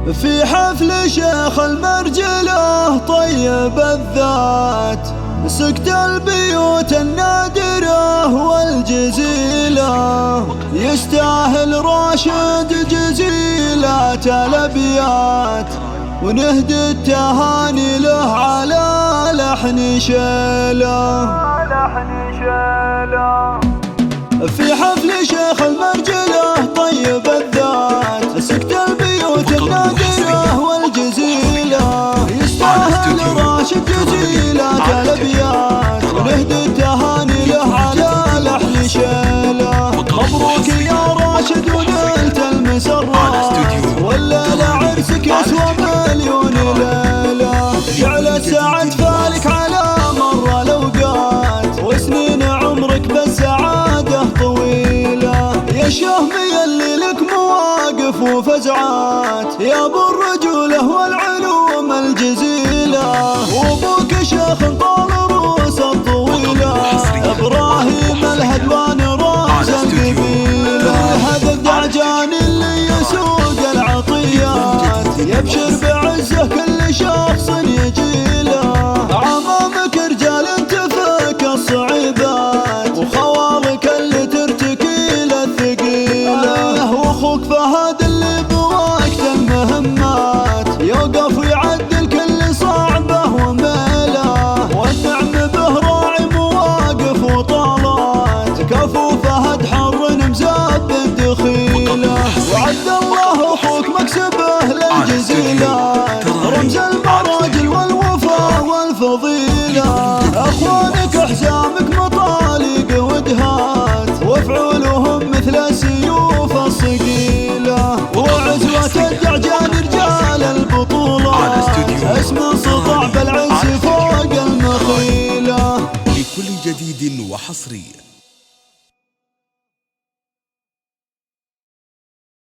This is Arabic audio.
في حفل شيخ المرجلة طيب الذات، سكت البيوت النادرة والجزيلة، يستاهل راشد جزيلات الأبيات، ونهدي التهاني له على لحن شيله. في حفل شيخ المرجلة طيب الذات، سكت البيوت النادرة والجزيلة، يستاهل راشد جزيلات الأبيات، ونهدي التهاني له على لحن شيله. مبروك يا راشد ونلت المسرات، والليلة عرسك يسوى مليون ليلة، جعلت سعد فالك على مر الأوقات، وسنين عمرك بالسعادة طويلة. يا شهمي اللي لك مواقف وفزعات، يا ابو الرجولة والعلوم الجزيلة، وابوك شيخ طال روس الطويلة، ابراهيم الهدوان راس القبيلة. هذا الدعجان اللي يسوق العطيات، يبشر بعزه كل شخص يجيله، عمامك رجال تفك الصعيبات، وخوالك اللي ترتكي للثقيله، واخوك فهد اللي بوقت المهمات يوقف ويعدل كل صعبه وميله، والنعم به راعي مواقف وطالات، كفو فهد حر مزاب دخيله، وعد الله اخوك مكسبه للجزيلات، رمز المراجل والوفاء والفضيله، اخوانك حزامك مطالق ودهات، وفعولهم مثل السيوف الصقيله، وعزوة الدعجان رجال البطولات، اسم سطع بالعز فوق المخيله. لكل جديد وحصري